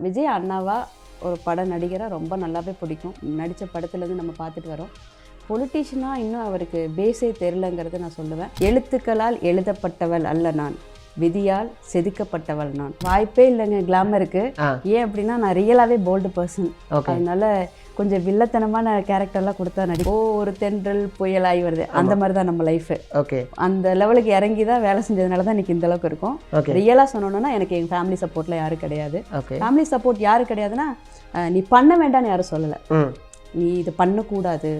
விஜய் அண்ணாவா ஒரு பட நடிகராக ரொம்ப நல்லாவே பிடிக்கும். நடித்த படத்துலேருந்து நம்ம பார்த்துட்டு வரோம். பொலிட்டீஷியனாக இன்னும் அவருக்கு பேஸே தெரிலங்கிறத நான் சொல்லுவேன். எழுத்துக்களால் எழுதப்பட்டவள் அல்ல நான், விதியால் செதுக்கப்பட்டவள் நான். வாய்ப்பே இல்லைங்க கிளாமருக்கு. ஏன் அப்படின்னா நான் ரியலாகவே போல்டு பர்சன். அதனால கொஞ்சம் வில்லத்தனமான கேரக்டர்லாம் கொடுத்தா ஒரு தென்றல் புயலாகி வருது, அந்த மாதிரி தான் நம்ம லைஃபு. ஓகே, அந்த லெவலுக்கு இறங்கி தான் வேலை செஞ்சதுனால தான் இன்றைக்கி இந்த அளவுக்கு இருக்கும். ரியலாக சொன்னோன்னா எனக்கு எங்கள் ஃபேமிலி சப்போர்ட்டில் யாரும் கிடையாது. ஃபேமிலி சப்போர்ட் யாரும் கிடையாதுன்னா, நீ பண்ண வேண்டாம்னு யாரும் சொல்லலை, நீ இது பண்ணக்கூடாது,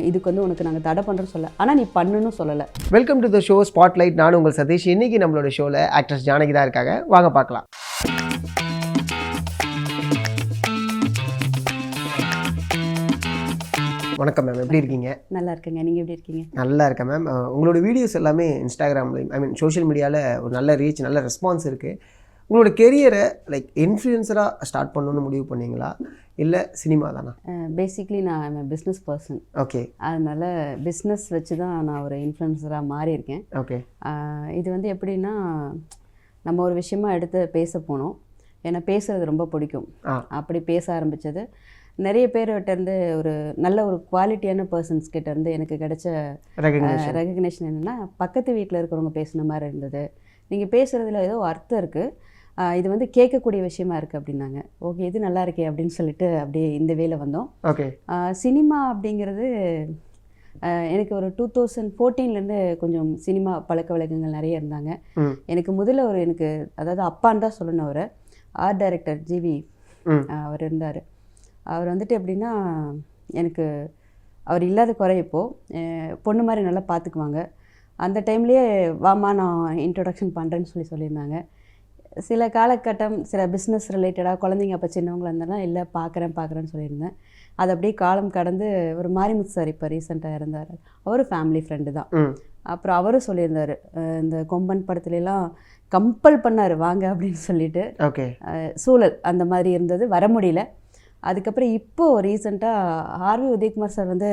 இதுக்கு வந்து உனக்கு நாங்கள் தடை பண்ணுறோன்னு சொல்ல, ஆனால் நீ பண்ணணும்னு சொல்லலை. Welcome to the show spotlight. நானும் உங்கள் சதீஷ். இன்றைக்கி நம்மளோட ஷோவில் ஆக்ட்ரஸ் ஜானகி தான் இருக்காங்க. வாங்க பார்க்கலாம். வணக்கம் மேம், எப்படி இருக்கீங்க? நல்லா இருக்கேங்க, நீங்கள் எப்படி இருக்கீங்க? நல்லா இருக்கேன் மேம். உங்களோட வீடியோஸ் எல்லாமே இன்ஸ்டாகிராம்லையும் சோஷியல் மீடியாவில் ஒரு நல்ல ரீச், நல்ல ரெஸ்பான்ஸ் இருக்குது. உங்களோட கெரியரை லைக் இன்ஃப்ளூயன்சராக ஸ்டார்ட் பண்ணணும்னு முடிவு பண்ணீங்களா, இல்லை சினிமா தானா? பேசிக்லி நான் பிஸ்னஸ் பர்சன். ஓகே, அதனால் பிஸ்னஸ் வச்சு தான் நான் ஒரு இன்ஃப்ளூயன்சராக மாறியிருக்கேன். ஓகே, இது வந்து எப்படின்னா, நம்ம ஒரு விஷயமா எடுத்து பேச போனோம். ஏன்னா பேசுகிறது ரொம்ப பிடிக்கும். அப்படி பேச ஆரம்பித்தது நிறைய பேர்கிட்டேருந்து ஒரு நல்ல ஒரு குவாலிட்டியான பர்சன்ஸ் கிட்டேருந்து எனக்கு கிடைச்ச ரெகக்னேஷன் என்னென்னா, பக்கத்து வீட்டில் இருக்கிறவங்க பேசுன மாதிரி இருந்தது, நீங்கள் பேசுகிறதுல ஏதோ அர்த்தம் இருக்குது, இது வந்து கேட்கக்கூடிய விஷயமா இருக்குது அப்படின்னாங்க. ஓகே, இது நல்லா இருக்கே அப்படின்னு சொல்லிட்டு அப்படியே இந்த வேலை வந்தோம். ஓகே, சினிமா அப்படிங்கிறது எனக்கு ஒரு 2014லேருந்து கொஞ்சம் சினிமா பழக்க வழக்கங்கள் நிறைய இருந்தாங்க. எனக்கு முதல்ல எனக்கு அதாவது அப்பான்னு தான் சொல்லணும், அவரை ஆர்ட் டைரக்டர் ஜிவி அவர் இருந்தார். அவர் வந்துட்டு எப்படின்னா, எனக்கு அவர் இல்லாத குறை இப்போது பொண்ணு மாதிரி நல்லா பார்த்துக்குவாங்க. அந்த டைம்லேயே வாமா நான் இன்ட்ரொடக்ஷன் பண்ணுறேன்னு சொல்லியிருந்தாங்க. சில காலகட்டம் சில பிஸ்னஸ் ரிலேட்டடாக குழந்தைங்க அப்போ சின்னவங்களாக இருந்தாலும் இல்லை பார்க்குறேன்னு சொல்லியிருந்தேன். அது அப்படியே காலம் கடந்து ஒரு மாரிமுத்து சார் இப்போ ரீசெண்டாக இருந்தார், அவரும் ஃபேமிலி ஃப்ரெண்டு தான். அப்புறம் அவரும் சொல்லியிருந்தார், இந்த கொம்பன் படத்துலலாம் கம்பல் பண்ணார் வாங்க அப்படின்னு சொல்லிட்டு. ஓகே, சூழல் அந்த மாதிரி இருந்தது, வர முடியல. அதுக்கப்புறம் இப்போது ரீசெண்டாக ஆர்வி உதயகுமார் சார் வந்து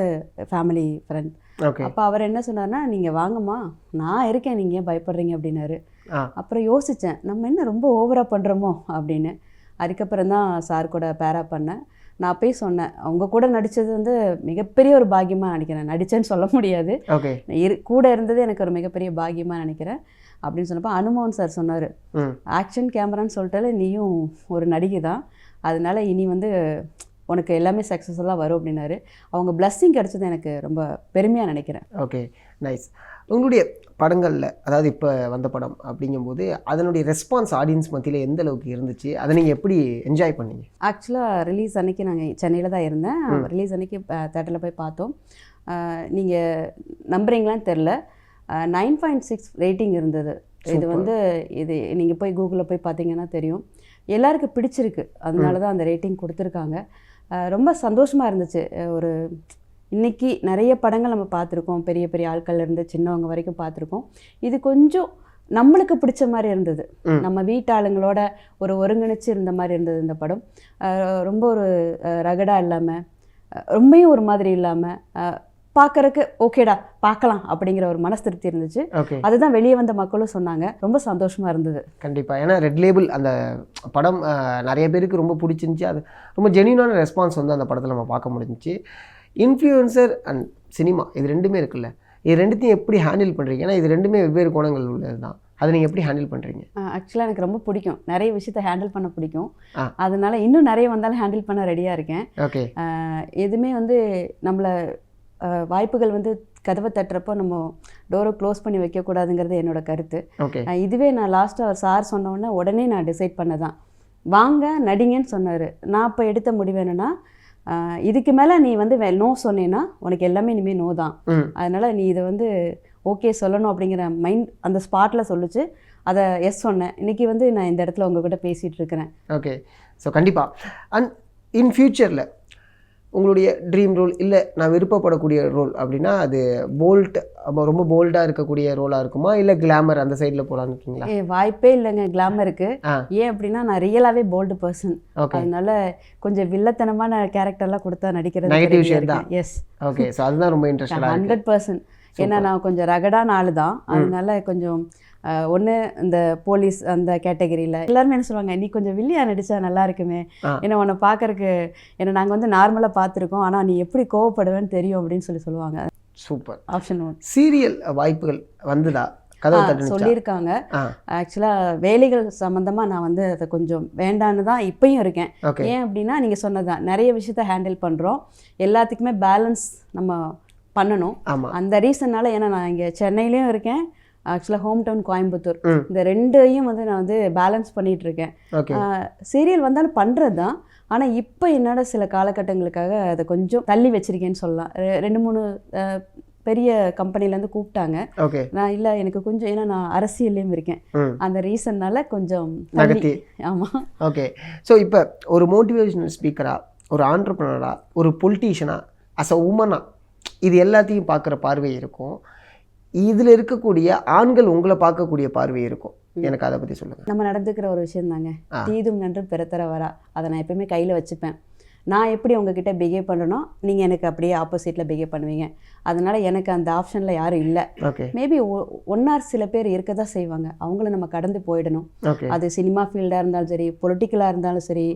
ஃபேமிலி ஃப்ரெண்ட். அப்போ அவர் என்ன சொன்னார்னா, நீங்கள் வாங்கம்மா நான் இருக்கேன், நீங்கள் ஏன் பயப்படுறீங்க அப்படின்னாரு. அப்புறம் யோசித்தேன், நம்ம என்ன ரொம்ப ஓவராக பண்ணுறோமோ அப்படின்னு. அதுக்கப்புறம் தான் சார் கூட பேரா பண்ணேன். நான் போய் சொன்னேன், அவங்க கூட நடித்தது வந்து மிகப்பெரிய ஒரு பாக்கியமாக நினைக்கிறேன். நடித்தேன்னு சொல்ல முடியாது, கூட இருந்தது எனக்கு ஒரு மிகப்பெரிய பாக்கியமாக நினைக்கிறேன் அப்படின்னு சொன்னப்போ அனுமோகன் சார் சொன்னார், ஆக்ஷன் கேமரான்னு சொல்லிட்டாலே நீயும் ஒரு நடிகை தான், அதனால இனி வந்து உனக்கு எல்லாமே சக்ஸஸ்ஃபுல்லாக வரும் அப்படின்னாரு. அவங்க பிளஸ்ஸிங் கிடச்சது எனக்கு ரொம்ப பெருமையாக நினைக்கிறேன். Okay, nice. உங்களுடைய படங்களில், அதாவது இப்போ வந்த படம் அப்படிங்கும்போது அதனுடைய ரெஸ்பான்ஸ் ஆடியன்ஸ் மத்தியில் எந்த அளவுக்கு இருந்துச்சு, அதை நீங்கள் எப்படி என்ஜாய் பண்ணீங்க? ஆக்சுவலாக ரிலீஸ் அன்றைக்கி நாங்கள் சென்னையில் தான் இருந்தேன். ரிலீஸ் அன்றைக்கி தேட்டரில் போய் பார்த்தோம். நீங்கள் நம்புறீங்களான்னு தெரில, 9.6 ரேட்டிங் இருந்தது. இது வந்து இது நீங்கள் போய் கூகுளில் போய் பார்த்தீங்கன்னா தெரியும். எல்லாருக்கும் பிடிச்சிருக்கு, அதனால தான் அந்த ரேட்டிங் கொடுத்துருக்காங்க. ரொம்ப சந்தோஷமாக இருந்துச்சு. ஒரு இன்றைக்கி நிறைய படங்கள் நம்ம பார்த்துருக்கோம், பெரிய பெரிய ஆட்கள்லேருந்து சின்னவங்க வரைக்கும் பார்த்துருக்கோம். இது கொஞ்சம் நம்மளுக்கு பிடிச்ச மாதிரி இருந்தது, நம்ம வீட்டாளுங்களோட ஒரு ஒருங்கிணைச்சு இருந்த மாதிரி இருந்தது இந்த படம். ரொம்ப ஒரு ரகடாக இல்லாமல், ரொம்பவும் ஒரு மாதிரி இல்லாமல், பார்க்கறக்கு ஓகேடா பார்க்கலாம் அப்படிங்கிற ஒரு மனசு திருப்தி இருந்துச்சு. அதுதான் வெளியே வந்த மக்களும் சொன்னாங்க, ரொம்ப சந்தோஷமாக இருந்தது. கண்டிப்பாக, ஏன்னா ரெட் லேபிள் அந்த படம் நிறைய பேருக்கு ரொம்ப பிடிச்சிருந்துச்சி. அது ரொம்ப ஜென்யூனான ரெஸ்பான்ஸ் வந்து அந்த படத்தில் நம்ம பார்க்க முடிஞ்சிச்சு. இன்ஃப்ளூயன்சர் அண்ட் சினிமா இது ரெண்டுமே இருக்குல்ல, இது ரெண்டுத்தையும் எப்படி ஹேண்டில் பண்ணுறீங்க? ஏன்னா இது ரெண்டுமே வெவ்வேறு கோணங்கள் உள்ளது தான், அதை நீங்கள் எப்படி ஹேண்டில் பண்ணுறீங்க? ஆக்சுவலாக எனக்கு ரொம்ப பிடிக்கும், நிறைய விஷயத்தை ஹேண்டில் பண்ண பிடிக்கும். அதனால இன்னும் நிறைய வந்தாலும் ஹேண்டில் பண்ண ரெடியாக இருக்கேன். ஓகே, எதுவுமே வந்து நம்மளை வாய்ப்புகள் வந்து கதவை தட்டுறப்போ நம்ம டோரை க்ளோஸ் பண்ணி வைக்கக்கூடாதுங்கிறது என்னோட கருத்து. இதுவே நான் லாஸ்ட்டாக அவர் சார் சொன்னோன்னே உடனே நான் டிசைட் பண்ணதான், வாங்க நடிங்கன்னு சொன்னார். நான் இப்போ எடுத்த முடிவு என்னென்னா, இதுக்கு மேலே நீ வந்து நோ சொன்னேன்னா உனக்கு எல்லாமே இனிமேல் நோ தான், அதனால் நீ இதை வந்து ஓகே சொல்லணும் அப்படிங்கிற மைண்ட் அந்த ஸ்பாட்டில் சொல்லிச்சு. அதை எஸ் சொன்னேன். இன்றைக்கி வந்து நான் இந்த இடத்துல உங்ககிட்ட பேசிகிட்டு இருக்கிறேன். ஓகே, ஸோ கண்டிப்பாக அண்ட் இன் ஃப்யூச்சரில் உங்களுடைய ட்ரீம் ரோல், இல்லை நான் விருப்பப்படக்கூடிய ரோல் அப்படின்னா அது ரொம்ப போல்டாக இருக்கக்கூடிய ரோலாக இருக்குமா, இல்லை கிளாமர் அந்த சைடில் போகலான்னு இருக்கீங்களா? வாய்ப்பே இல்லைங்க கிளாமருக்கு. ஏன் அப்படின்னா நான் ரியலாகவே போல்டு பர்சன். அதனால கொஞ்சம் வில்லத்தனமான கேரக்டர்லாம் கொடுத்தா நடிக்கிறது நெகட்டிவ் ஷேட் தான். எஸ், ஓகே, ஸோ அதுதான் ரொம்ப இன்ட்ரெஸ்டாக 100%. ஏன்னா நான் கொஞ்சம் ரகடான ஆள் தான், அதனால கொஞ்சம் ஒன்று இந்த போலீஸ் அந்த கேட்டகரியில் எல்லாருமே என்ன சொல்லுவாங்க, நீ கொஞ்சம் வில்லியா நடித்தா நல்லா இருக்குமே, ஏன்னா உன்னை பார்க்கறக்கு ஏன்னா நாங்கள் வந்து நார்மலாக பார்த்துருக்கோம், ஆனால் நீ எப்படி கோவப்படுவேன்னு தெரியும் அப்படின்னு சொல்லுவாங்க. சூப்பர். ஆப்ஷன் 1. சீரியல் வாய்ப்புகள் வந்துதா? சொல்லியிருக்காங்க. ஆக்சுவலாக வேலைகள் சம்மந்தமாக நான் வந்து அதை கொஞ்சம் வேண்டான்னு தான் இப்பயும் இருக்கேன். ஏன் அப்படின்னா நீங்கள் சொன்னதான் நிறைய விஷயத்த ஹேண்டில் பண்ணுறோம், எல்லாத்துக்குமே பேலன்ஸ் நம்ம பண்ணணும். அந்த ரீசன்னால ஏன்னா நான் இங்கே சென்னையிலையும் இருக்கேன், ஆக்சுவலாக ஹோம் டவுன் கோயம்புத்தூர், இந்த ரெண்டையும் வந்து நான் வந்து பேலன்ஸ் பண்ணிகிட்டு இருக்கேன். சீரியல் வந்தாலும் பண்ணுறது தான், ஆனால் இப்போ என்னோட சில காலகட்டங்களுக்காக அதை கொஞ்சம் தள்ளி வச்சிருக்கேன்னு சொல்லலாம். 2-3 பெரிய கம்பெனிலேருந்து கூப்பிட்டாங்க. நான் இல்லை எனக்கு கொஞ்சம், ஏன்னா நான் அரசியல்லையும் இருக்கேன், அந்த ரீசன்னால கொஞ்சம் தள்ளி. ஆமாம். ஓகே. ஸோ இப்போ ஒரு மோட்டிவேஷனல் ஸ்பீக்கராக, ஒரு ஆண்டர்ப்ரனராக, ஒரு பொலிட்டீஷியனாக, அஸ் அ உமனா, இது எல்லாத்தையும் பார்க்குற பார்வை இருக்கும். இதில் இருக்கக்கூடிய ஆண்கள் உங்களை பார்க்கக்கூடிய பார்வை இருக்கும். எனக்கு அதை பற்றி சொல்லுங்கள். நம்ம நடந்துக்கிற ஒரு விஷயம் தாங்க, தீதும் நன்று பிறத்தர வரா, அதை நான் எப்பயுமே கையில் வச்சுப்பேன். நான் எப்படி உங்ககிட்ட பிஹேவ் பண்ணணும், நீங்கள் எனக்கு அப்படியே ஆப்போசிட்டில் பிஹேவ் பண்ணுவீங்க. அதனால் எனக்கு அந்த ஆப்ஷனில் யாரும் இல்லை. மேபி ஒன்னார் சில பேர் இருக்க தான் செய்வாங்க, அவங்கள நம்ம கடந்து போயிடணும். அது சினிமா ஃபீல்டாக இருந்தாலும் சரி, பொலிட்டிக்கலாக இருந்தாலும் சரி,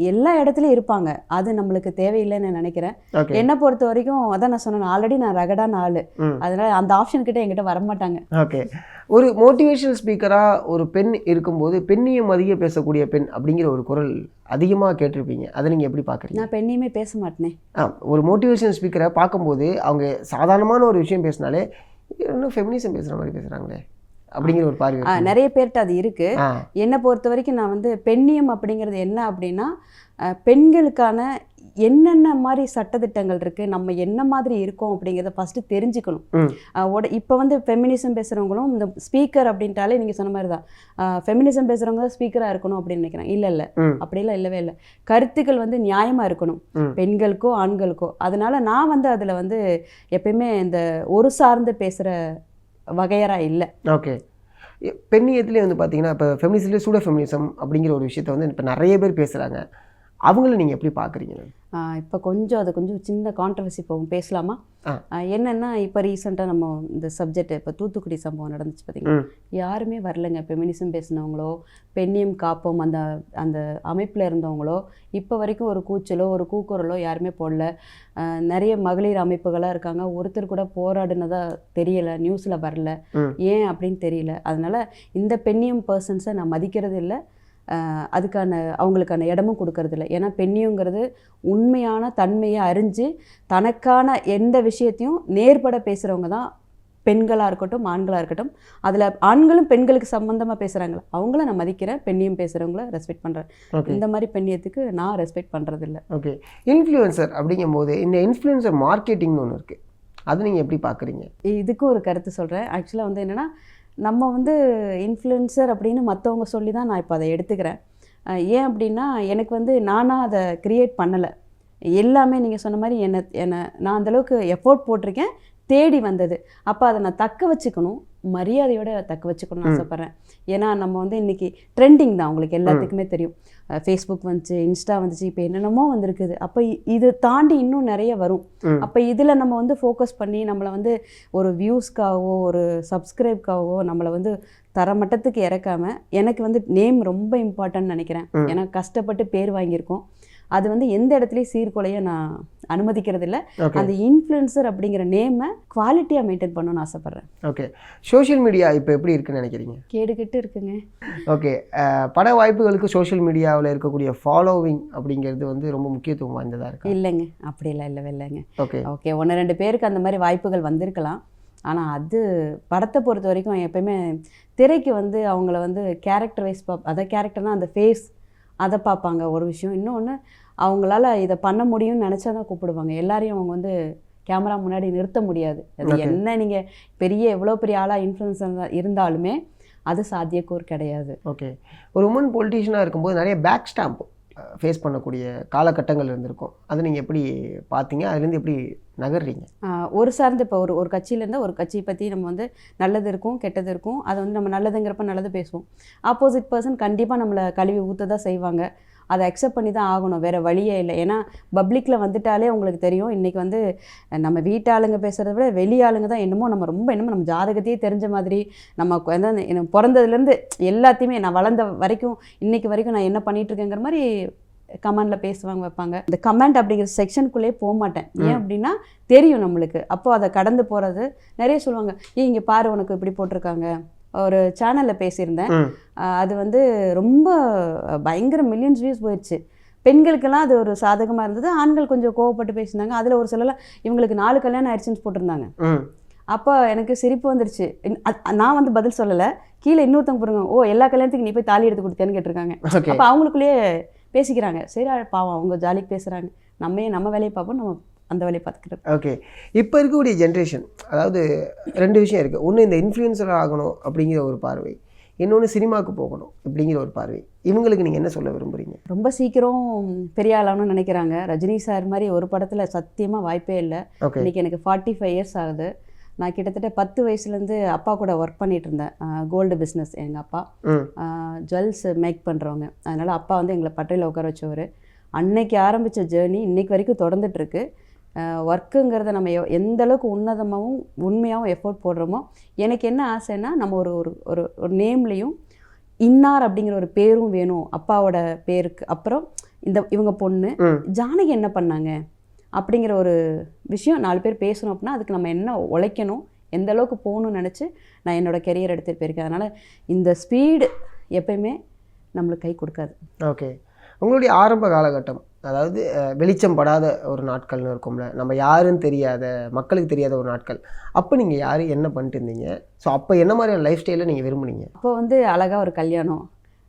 எல்லா இடத்துலையும் இருப்பாங்க. அது நம்மளுக்கு தேவையில்லைன்னு நினைக்கிறேன். என்னை பொறுத்த வரைக்கும் அதான் நான் சொன்னேன், ஆல்ரெடி நான் ரகடான ஆள், அதனால அந்த ஆப்ஷன் கிட்ட என்கிட்ட வரமாட்டாங்க. ஓகே. ஒரு மோட்டிவேஷனல் ஸ்பீக்கராக ஒரு பெண் இருக்கும்போது பெண்ணியம் அதிக பேசக்கூடிய பெண் அப்படிங்கிற ஒரு குரல் அதிகமாக கேட்டிருப்பீங்க, அதை நீங்கள் எப்படி பார்க்குறீங்க? நான் பெண்ணியமே பேச மாட்டேனே. ஒரு மோட்டிவேஷனல் ஸ்பீக்கரை பார்க்கும்போது அவங்க சாதாரணமான ஒரு விஷயம் பேசினாலே இன்னும் ஃபெமினிசம் பேசுகிற மாதிரி பேசுகிறாங்களே அப்படிங்கிற ஒரு பார்வை நிறைய பேர்கிட்ட அது இருக்கு. என்னை பொறுத்த வரைக்கும் நான் வந்து பெண்ணியம் அப்படிங்கிறது என்ன அப்படின்னா, பெண்களுக்கான என்னென்ன மாதிரி சட்டத்திட்டங்கள் இருக்குது, நம்ம என்ன மாதிரி இருக்கோம் அப்படிங்கிறத ஃபஸ்ட்டு தெரிஞ்சுக்கணும். இப்போ வந்து ஃபெமினிசம் பேசுகிறவங்களும் இந்த ஸ்பீக்கர் அப்படின்ட்டாலே நீங்கள் சொன்ன மாதிரி தான், ஃபெமினிசம் பேசுகிறவங்க தான் ஸ்பீக்கராக இருக்கணும் அப்படின்னு நினைக்கிறேன். இல்லை அப்படிலாம் இல்லவே இல்லை. கருத்துக்கள் வந்து நியாயமாக இருக்கணும், பெண்களுக்கோ ஆண்களுக்கோ. அதனால நான் வந்து அதில் வந்து எப்பயுமே இந்த ஒரு சார்ந்து பேசுகிற வகையராக இல்லை. ஓகே. பெண்ணியத்துலேயே வந்து பார்த்தீங்கன்னா இப்போ ஃபெமினிசம்லேயே சூட ஃபெமினிசம் அப்படிங்கிற ஒரு விஷயத்தை வந்து இப்போ நிறைய பேர் பேசுகிறாங்க, அவங்கள நீங்கள் எப்படி பார்க்குறீங்க? இப்போ கொஞ்சம் அது கொஞ்சம் சின்ன கான்ட்ரவர்சி போகும், பேசலாமா? என்னென்னா இப்போ ரீசெண்டாக நம்ம இந்த சப்ஜெக்ட் இப்போ தூத்துக்குடி சம்பவம் நடந்துச்சு பார்த்தீங்கன்னா, யாருமே வரலைங்க. ஃபெமினிசம் பேசினவங்களோ பெண்ணியம் காப்போம் அந்த அந்த அமைப்பில் இருந்தவங்களோ இப்போ வரைக்கும் ஒரு கூச்சலோ ஒரு கூக்குரலோ யாருமே போடல. நிறைய மகளிர் அமைப்புகளாக இருக்காங்க, ஒருத்தர் கூட போராடினதா தெரியலை, நியூஸில் வரல. ஏன் அப்படின்னு தெரியல. அதனால் இந்த பெண்ணியம் பர்சன்ஸை நான் மதிக்கிறது இல்லை, அதுக்கான அவங்களுக்கான இடமும் கொடுக்கறதில்ல. ஏன்னா பெண்ணியங்கிறது உண்மையான தன்மையை அறிஞ்சு தனக்கான எந்த விஷயத்தையும் நேர்பட பேசுகிறவங்க தான் பெண்களாக இருக்கட்டும் ஆண்களாக இருக்கட்டும். அதில் ஆண்களும் பெண்களுக்கு சம்மந்தமாக பேசுகிறாங்களா அவங்கள நான் மதிக்கிறேன், பெண்ணியம் பேசுகிறவங்கள ரெஸ்பெக்ட் பண்ணுறேன். இந்த மாதிரி பெண்ணியத்துக்கு நான் ரெஸ்பெக்ட் பண்ணுறதில்ல. ஓகே. இன்ஃப்ளூயன்சர் அப்படிங்கும் போது இந்த இன்ஃப்ளூயன்சர் மார்க்கெட்டிங்னு ஒன்று இருக்குது, அது நீங்கள் எப்படி பார்க்குறீங்க? இதுக்கும் ஒரு கருத்து சொல்கிறேன். ஆக்சுவலாக வந்து என்னென்னா, நம்ம வந்து இன்ஃப்ளூயன்சர் அப்படின்னு மற்றவங்க சொல்லி தான் நான் இப்போ அதை எடுத்துக்கிறேன். ஏன் அப்படின்னா எனக்கு வந்து நானாக அதை க்ரியேட் பண்ணலை. எல்லாமே நீங்கள் சொன்ன மாதிரி என்னை நான் அந்தளவுக்கு எஃபோர்ட் போட்டிருக்கேன், தேடி வந்தது. அப்போ அதை நான் தக்க வச்சுக்கணும், மரியாதையோடு தக்க வச்சுக்கணும்னு ஆசைப்பட்றேன். ஏன்னா நம்ம வந்து இன்றைக்கி ட்ரெண்டிங் தான், உங்களுக்கு எல்லாத்துக்குமே தெரியும். ஃபேஸ்புக் வந்துச்சு, இன்ஸ்டா வந்துச்சு, இப்போ என்னென்னமோ வந்துருக்குது. அப்போ இது தாண்டி இன்னும் நிறைய வரும். அப்போ இதில் நம்ம வந்து ஃபோக்கஸ் பண்ணி நம்மளை வந்து ஒரு வியூஸ்க்காகவோ ஒரு சப்ஸ்கிரைப்காகவோ நம்மளை வந்து தரமட்டத்துக்கு இறக்காமல், எனக்கு வந்து நேம் ரொம்ப இம்பார்ட்டன்ட்னு நினைக்கிறேன். ஏன்னா கஷ்டப்பட்டு பேர் வாங்கியிருக்கோம், அது வந்து எந்த இடத்துலையும் சீர்குலைய நான் அனுமதிக்கிறது இல்லை. அந்த இன்ஃப்ளூயன்சர் அப்படிங்கிற நேமை குவாலிட்டியாக மெயின்டைன் பண்ணணும்னு ஆசைப்பட்றேன். ஓகே. சோஷியல் மீடியா இப்போ எப்படி இருக்குன்னு நினைக்கிறீங்க? கேடுகட்டு இருக்குங்க. ஓகே. பட வாய்ப்புகளுக்கு சோஷியல் மீடியாவில் இருக்கக்கூடிய ஃபாலோவிங் அப்படிங்கிறது வந்து ரொம்ப முக்கியத்துவம் வாய்ந்ததாக இருக்கு? இல்லைங்க, அப்படிலாம் இல்லைங்க. ஓகே ஓகே, 1-2 பேருக்கு அந்த மாதிரி வாய்ப்புகள் வந்திருக்கலாம். ஆனால் அது படத்தை பொறுத்த வரைக்கும் எப்பயுமே திரைக்கு வந்து அவங்கள வந்து கேரக்டர் வைஸ் அதான் கேரக்டர்னால் அந்த ஃபேஸ் அதை பார்ப்பாங்க ஒரு விஷயம். இன்னொன்று, அவங்களால இதை பண்ண முடியும்னு நினச்சா தான் கூப்பிடுவாங்க. எல்லாரையும் அவங்க வந்து கேமரா முன்னாடி நிறுத்த முடியாது. அது என்ன நீங்கள் எவ்வளோ பெரிய ஆளாக இன்ஃப்ளூயன்சர் இருந்தாலுமே அது சாத்தியக்கூறு கிடையாது. ஓகே. ஒரு உமன் பொலிட்டீஷியனாக இருக்கும்போது நிறைய பேக் ஸ்டாம்ப் ஃபேஸ் பண்ணக்கூடிய காலகட்டங்கள் இருந்திருக்கும், அதை நீங்கள் எப்படி பார்த்தீங்க? அதுலேருந்து எப்படி நகர்றீங்க? ஒரு சார்ந்து இப்போ ஒரு கட்சியிலேருந்து ஒரு கட்சியை பற்றி நம்ம வந்து நல்லது இருக்கும் கெட்டது இருக்கும். அதை வந்து நம்ம நல்லதுங்கிறப்ப நல்லது பேசுவோம். ஆப்போசிட் பர்சன் கண்டிப்பாக நம்மளை கழுவி ஊற்ற தான் செய்வாங்க. அதை அக்செப்ட் பண்ணி தான் ஆகணும், வேறு வழியே இல்லை. ஏன்னா பப்ளிக்கில் வந்துட்டாலே உங்களுக்கு தெரியும், இன்றைக்கி வந்து நம்ம வீட்டு ஆளுங்க பேசுகிறத விட வெளி ஆளுங்க தான் என்னமோ நம்ம ஜாதகத்தையே தெரிஞ்ச மாதிரி, நம்ம எனக்கு பிறந்ததுலேருந்து எல்லாத்தையுமே நான் வளர்ந்த வரைக்கும் இன்றைக்கி வரைக்கும் நான் என்ன பண்ணிகிட்ருக்கேங்கிற மாதிரி கமெண்டில் பேசுவாங்க, வைப்பாங்க. இந்த கமெண்ட் அப்படிங்கிற செக்ஷனுக்குள்ளேயே போக மாட்டேன். ஏன் அப்படின்னா தெரியும் நம்மளுக்கு. அப்போது அதை கடந்து போகிறது நிறைய சொல்லுவாங்க, இங்கே பாரு உனக்கு இப்படி போட்டிருக்காங்க. ஒரு சேனலில் பேசியிருந்தேன், அது வந்து ரொம்ப பயங்கர மில்லியன்ஸ் வியூஸ் போயிடுச்சு. பெண்களுக்கெல்லாம் அது ஒரு சாதகமாக இருந்தது, ஆண்கள் கொஞ்சம் கோவப்பட்டு பேசினாங்க. அதில் ஒரு சிலலாம் இவங்களுக்கு 4 கல்யாணம் ஆயிடுச்சுன்னு போட்டிருந்தாங்க. அப்போ எனக்கு சிரிப்பு வந்துருச்சு. நான் வந்து பதில் சொல்லலை, கீழே இன்னொருத்தவங்க போடுங்க, ஓ எல்லா கல்யாணத்துக்கு நீ போய் தாலி எடுத்து கொடுத்தேன்னு கேட்டிருக்காங்க. அப்போ அவங்களுக்குள்ளேயே பேசிக்கிறாங்க. சரி பாவம் அவங்க ஜாலிக்கு பேசுகிறாங்க, நம்ம வேலையை பார்ப்போம், நம்ம அந்த வேலையை பார்த்துக்கிட்டு. ஓகே, இப்போ இருக்கக்கூடிய ஜென்ரேஷன், அதாவது 2 விஷயம் இருக்குது. ஒன்று இந்த இன்ஃப்ளூயன்சர் ஆகணும் அப்படிங்கிற ஒரு பார்வை, இன்னொன்று சினிமாவுக்கு போகணும் அப்படிங்கிற ஒரு பார்வை. இவங்களுக்கு நீங்கள் என்ன சொல்ல விரும்புகிறீங்க? ரொம்ப சீக்கிரம் பெரிய ஆளாகணும்னு நினைக்கிறாங்க. ரஜினி சார் மாதிரி ஒரு படத்தில் சத்தியமாக வாய்ப்பே இல்லை. இன்றைக்கி எனக்கு 45 இயர்ஸ் ஆகுது. நான் கிட்டத்தட்ட 10 வயசுலேருந்து அப்பா கூட ஒர்க் பண்ணிகிட்டு இருந்தேன். கோல்டு பிஸ்னஸ், எங்கள் அப்பா ஜுவல்ஸ் மேக் பண்ணுறவங்க. அதனால் அப்பா வந்து எங்களை பட்டையில் உட்கார வச்சவர். அன்னைக்கு ஆரம்பித்த ஜேர்னி இன்னைக்கு வரைக்கும் தொடர்ந்துட்டுருக்கு. ஒர்க்குங்கிறத நம்ம எந்த அளவுக்கு உன்னதமாகவும் உண்மையாகவும் எஃபோர்ட் போடுறோமோ, எனக்கு என்ன ஆசைன்னா நம்ம ஒரு ஒரு ஒரு நேம்லேயும் இன்னார் அப்படிங்கிற ஒரு பேரும் வேணும். அப்பாவோட பேருக்கு அப்புறம் இவங்க பொண்ணு ஜானகி என்ன பண்ணாங்க அப்படிங்கிற ஒரு விஷயம் 4 பேர் பேசணும் அப்படின்னா அதுக்கு நம்ம என்ன உழைக்கணும், எந்த அளவுக்கு போகணும்னு நினச்சி நான் என்னோடய கெரியர் எடுத்துகிட்டு போயிருக்கேன். அதனால் இந்த ஸ்பீடு எப்பயுமே நம்மளுக்கு கை கொடுக்காது. ஓகே, உங்களுடைய ஆரம்ப காலகட்டம், அதாவது வெளிச்சம் படாத ஒரு நாட்கள்னு இருக்கும்ல, நம்ம யாருன்னு தெரியாத, மக்களுக்கு தெரியாத ஒரு நாட்கள், அப்போ நீங்கள் யார் என்ன பண்ணிட்டு இருந்தீங்க? ஸோ அப்போ என்ன மாதிரியான லைஃப் ஸ்டைலில் நீங்கள் விரும்புனீங்க? அப்போ வந்து அழகாக ஒரு கல்யாணம்.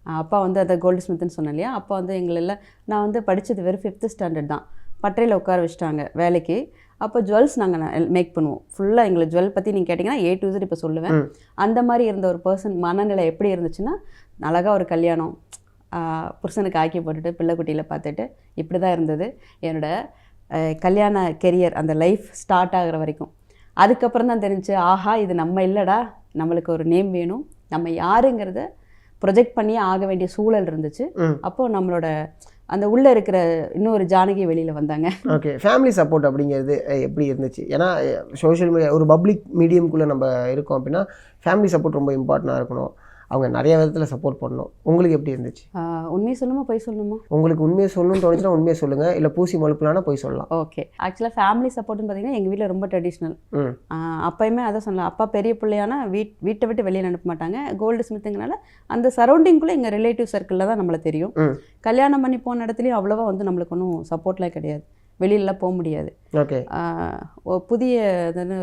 அப்பா வந்து அந்த கோல்டு ஸ்மித்துன்னு சொன்னேன் இல்லையா, அப்போ வந்து எங்களெல்லாம் நான் வந்து படித்தது வெறும் 5th ஸ்டாண்டர்ட் தான். பட்டையில் உட்கார வச்சுட்டாங்க வேலைக்கு. அப்போ ஜுவல்ஸ் நாங்கள் மேக் பண்ணுவோம். ஃபுல்லாக எங்களை ஜுவல் பற்றி நீங்கள் கேட்டிங்கன்னா A to Z இப்போ சொல்லுவேன். அந்த மாதிரி இருந்த ஒரு பர்சன் மனநிலை எப்படி இருந்துச்சுன்னா, அழகாக ஒரு கல்யாணம், புருஷனுக்கு ஆக்கி போட்டுட்டு பிள்ளைக்குட்டியில் பார்த்துட்டு இப்படி தான் இருந்தது என்னோடய கல்யாண கெரியர். அந்த லைஃப் ஸ்டார்ட் ஆகிற வரைக்கும். அதுக்கப்புறம் தான் தெரிஞ்சு, ஆஹா இது நம்ம இல்லைடா, நம்மளுக்கு ஒரு நேம் வேணும், நம்ம யாருங்கிறத ப்ரொஜெக்ட் பண்ணியே ஆக வேண்டிய சூழல் இருந்துச்சு. அப்போது நம்மளோட அந்த உள்ளே இருக்கிற இன்னொரு ஜானகி வெளியில் வந்தாங்க. ஓகே, ஃபேமிலி சப்போர்ட் அப்படிங்கிறது எப்படி இருந்துச்சு? ஏன்னா சோஷியல் மீடியா ஒரு பப்ளிக் மீடியம்குள்ளே நம்ம இருக்கோம் அப்படின்னா ஃபேமிலி சப்போர்ட் ரொம்ப இம்பார்ட்டண்ட்டாக இருக்கணும். அவங்க நிறைய விதத்தில் சப்போர்ட் பண்ணணும். உங்களுக்கு எப்படி இருந்துச்சு? உண்மையை சொல்லணுமா பொய் சொல்லணுமா? உங்களுக்கு உண்மையை சொல்லணும்னு தோணுச்சுன்னா உண்மையை சொல்லுங்கள், இல்லை பூசி மழுப்பலானா போய் சொல்லலாம். ஓகே, ஆக்சுவலாக ஃபேமிலி சப்போர்ட்னு பார்த்தீங்கன்னா எங்கள் வீட்டில் ரொம்ப ட்ரெடிஷ்னல். அப்போயுமே அதை சொல்லலாம், அப்பா பெரிய பிள்ளையானா வீட்டை விட்டு வெளியில் அனுப்ப மாட்டாங்க. கோல்டு ஸ்மித்துங்கனால அந்த சரௌண்டிங்குள்ளே எங்கள் ரிலேட்டிவ் சர்க்கிளில் தான் நம்மளை தெரியும். கல்யாணம் பண்ணி போன இடத்துலையும் அவ்வளோவா வந்து நம்மளுக்கு ஒன்றும் சப்போர்ட்லாம் கிடையாது, வெளியிலலாம் போக முடியாது. ஓகே, புதிய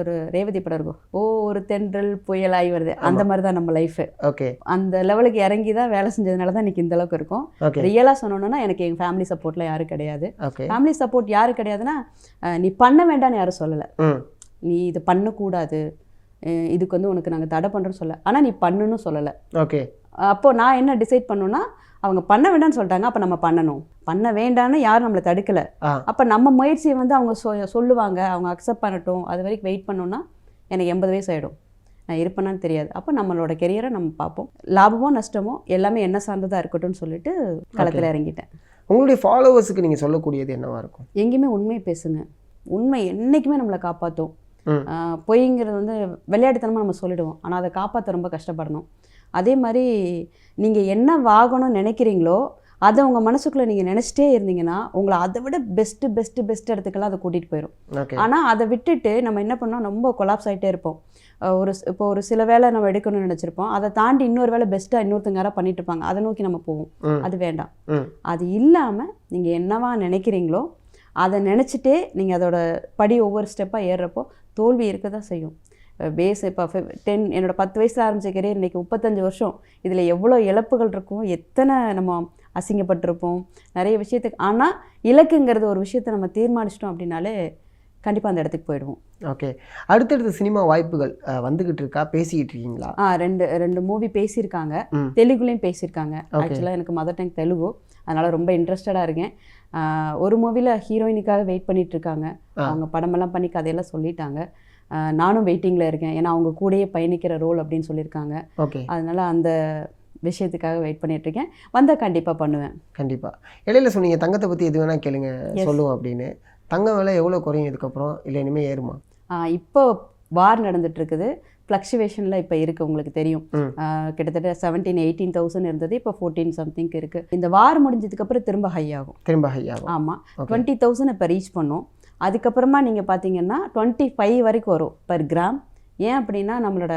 ஒரு ரேவதி படம் இருக்கும், ஒரு தென்றல் புயலாகி வருது, அந்த மாதிரி தான் நம்ம லைஃபு. ஓகே, அந்த லெவலுக்கு இறங்கி தான் வேலை செஞ்சதுனால தான் இன்றைக்கி இந்த அளவுக்கு இருக்கும். ரியலாக சொன்னோன்னா எனக்கு எங்கள் ஃபேமிலி சப்போர்ட்டில் யாரும் கிடையாது. ஃபேமிலி சப்போர்ட் யாரு கிடையாதுன்னா, நீ பண்ண வேண்டாம்னு யாரும் சொல்லலை, நீ இது பண்ணக்கூடாது, இதுக்கு வந்து உனக்கு நாங்கள் தடை பண்ணுறோன்னு சொல்ல, ஆனால் நீ பண்ணுன்னு சொல்லலை. ஓகே, அப்போது நான் என்ன டிசைட் பண்ணோன்னா, அவங்க பண்ண வேண்டாம்னு சொல்லிட்டாங்க, அப்போ நம்ம பண்ணணும். பண்ண வேண்டான்னு யாரும் நம்மளை தடுக்கலை. அப்போ நம்ம முயற்சியை வந்து அவங்க சொல்லுவாங்க, அவங்க அக்செப்ட் பண்ணட்டும், அது வரைக்கும் வெயிட் பண்ணோன்னா எனக்கு 80 வயசு ஆகிடும், நான் இருப்பேனான்னு தெரியாது. அப்போ நம்மளோட கெரியரை நம்ம பார்ப்போம், லாபமோ நஷ்டமோ எல்லாமே என்ன சார்ந்ததாக இருக்கட்டும்னு சொல்லிட்டு களத்தில் இறங்கிட்டேன். உங்களுடைய ஃபாலோவர்ஸுக்கு நீங்கள் சொல்லக்கூடியது என்னவா இருக்கும்? எங்கேயுமே உண்மை பேசுங்க, உண்மை என்றைக்குமே நம்மளை காப்பாற்றும். பொய்ங்கிறது வந்து விளையாட்டுத்தனமாக நம்ம சொல்லிடுவோம், ஆனால் அதை காப்பாற்ற ரொம்ப கஷ்டப்படணும். அதே மாதிரி நீங்கள் என்ன வாங்கணும்னு நினைக்கிறீங்களோ அதை உங்கள் மனசுக்குள்ளே நீங்கள் நினச்சிட்டே இருந்தீங்கன்னா உங்களை அதை விட பெஸ்ட்டு இடத்துக்கெல்லாம் அதை கூட்டிகிட்டு போயிடும். ஆனால் அதை விட்டுட்டு நம்ம என்ன பண்ணோம், ரொம்ப கொலாப்ஸ் ஆகிட்டே இருப்போம். இப்போ ஒரு சில வேலை நம்ம எடுக்கணும்னு நினச்சிருப்போம், அதை தாண்டி இன்னொரு வேலை பெஸ்ட்டாக இன்னொருத்தங்க யாராவது பண்ணிட்டு இருப்பாங்க, அதை நோக்கி நம்ம போவோம். அது வேண்டாம். அது இல்லாமல் நீங்கள் என்னவா நினைக்கிறீங்களோ அதை நினச்சிட்டே நீங்கள் அதோட படி ஒவ்வொரு ஸ்டெப்பாக ஏறுறப்போ தோல்வி இருக்க தான் செய்யும். பேஸ் இப்போ என்னோட 10 வயசில் ஆரம்பித்த கெரியர் இன்றைக்கி 35 வருஷம். இதில் எவ்வளோ இழப்புகள் இருக்கும், எத்தனை நம்ம அசிங்கப்பட்டிருப்போம் நிறைய விஷயத்துக்கு. ஆனால் இலக்குங்கிறது ஒரு விஷயத்தை நம்ம தீர்மானிச்சிட்டோம் அப்படின்னாலே கண்டிப்பாக அந்த இடத்துக்கு போயிடுவோம். ஓகே, அடுத்தடுத்த சினிமா வாய்ப்புகள் வந்துக்கிட்டு இருக்கா, பேசிக்கிட்டு இருக்கீங்களா? ரெண்டு மூவி பேசியிருக்காங்க, தெலுங்குலேயும் பேசியிருக்காங்க. ஆக்சுவலாக எனக்கு மதர் டங் தெலுங்கு, அதனால் ரொம்ப இன்ட்ரெஸ்டடாக இருக்கேன். ஒரு மூவியில் ஹீரோயினுக்காக வெயிட் பண்ணிகிட்ருக்காங்க, அவங்க படமெல்லாம் பண்ணி கதையெல்லாம் சொல்லிட்டாங்க. நானும் வெயிட்டிங்கில் இருக்கேன், ஏன்னா அவங்க கூடயே பயணிக்கிற ரோல் அப்படின்னு சொல்லியிருக்காங்க. அதனால் அந்த விஷயத்துக்காக வெயிட் பண்ணிகிட்ருக்கேன். வந்தால் கண்டிப்பாக பண்ணுவேன். கண்டிப்பாக. இடையில சொன்னீங்க தங்கத்தை பற்றி எது வேணால் கேளுங்க சொல்லுவோம் அப்படின்னு. தங்கம் விலை எவ்வளோ குறையும் இதுக்கப்புறம், இல்லை இனிமேல் ஏறுமா? இப்போ வார் நடந்துட்டுருக்குது, ஃப்ளக்சுவேஷனில் இப்போ இருக்குது, உங்களுக்கு தெரியும். கிட்டத்தட்ட 17,000-18,000 இருந்தது, இப்போ 14 சம்திங் இருக்குது. இந்த வார் முடிஞ்சதுக்கப்புறம் திரும்ப ஹை ஆகும். ஆமாம், 20,000 இப்போ ரீச் பண்ணோம். அதுக்கப்புறமா நீங்கள் பார்த்தீங்கன்னா 25 வரைக்கும் வரும் பர் கிராம். ஏன் அப்படின்னா நம்மளோட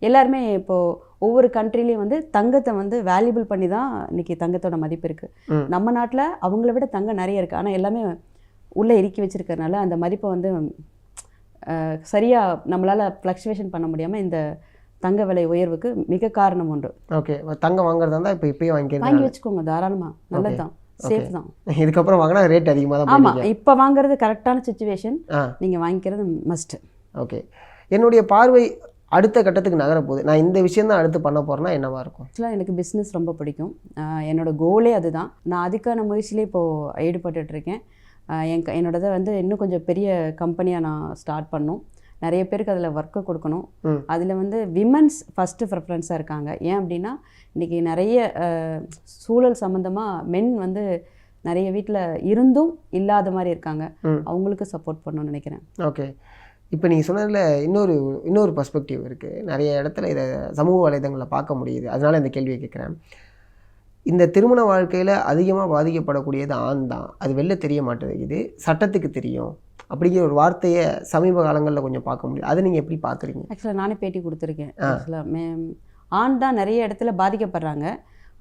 எல்லாருமே இப்போது ஒவ்வொரு கண்ட்ரிலையும் வந்து தங்கத்தை வந்து வேல்யூபிள் பண்ணி தான் இன்றைக்கி தங்கத்தோட மதிப்பு இருக்குது. நம்ம நாட்டில் அவங்கள விட தங்கம் நிறைய இருக்குது, ஆனால் எல்லாமே உள்ளே இறுக்கி வச்சுருக்கறனால அந்த மதிப்பை வந்து சரியாக நம்மளால் ஃப்ளக்சுவேஷன் பண்ண முடியாமல் இந்த தங்க விலை உயர்வுக்கு மிக காரணம் உண்டு. ஓகே, தங்கம் வாங்குறதா இருந்தால் இப்போ இப்போயே வாங்கி வச்சுக்கோங்க, தாராளமாக, நல்லது தான், சேஃப் தான். இதுக்கப்புறம் வாங்கினா ரேட் அதிகமாக தான். ஆமாம், இப்போ வாங்குறது கரெக்டான சுச்சுவேஷன், நீங்கள் வாங்கிக்கிறது மஸ்ட்டு. ஓகே, என்னுடைய பார்வை அடுத்த கட்டத்துக்கு நகரப்போகுது. நான் இந்த விஷயம் தான் அடுத்து பண்ண போகிறேன்னா என்னவாக இருக்கும்? ஆக்சுவலாக எனக்கு பிஸ்னஸ் ரொம்ப பிடிக்கும், என்னோடய கோலே அதுதான். நான் அதுக்கான முயற்சியிலே இப்போது ஈடுபட்டுருக்கேன். என்னோடதை வந்து இன்னும் கொஞ்சம் பெரிய கம்பெனியாக நான் ஸ்டார்ட் பண்ணணும். நிறைய பேருக்கு அதில் ஒர்க்கு கொடுக்கணும். அதில் வந்து விமன்ஸ் ஃபஸ்ட்டு ப்ரிஃபரன்ஸாக இருக்காங்க. ஏன் அப்படின்னா இன்றைக்கி நிறைய சூழல் சம்மந்தமாக மென் வந்து நிறைய வீட்டில் இருந்தும் இல்லாத மாதிரி இருக்காங்க. அவங்களுக்கு சப்போர்ட் பண்ணணும்னு நினைக்கிறேன். ஓகே, இப்போ நீங்கள் சொன்னதில் இன்னொரு பர்ஸ்பெக்டிவ் இருக்குது. நிறைய இடத்துல இதை சமூக வலைதளங்களில் பார்க்க முடியுது. அதனால் இந்த கேள்வியை கேட்குறேன். இந்த திருமண வாழ்க்கையில் அதிகமாக பாதிக்கப்படக்கூடியது ஆண் தான், அது வெளில தெரிய மாட்டேங்குது, சட்டத்துக்கு தெரியும் அப்படிங்கிற ஒரு வார்த்தையை சமீப காலங்களில் கொஞ்சம் பார்க்க முடியும். அதை நீங்கள் எப்படி பார்க்குறீங்க? ஆக்சுவலாக நானே பேட்டி கொடுத்துருக்கேன். ஆக்சுவலாக ஆண் தான் நிறைய இடத்துல பாதிக்கப்படுறாங்க,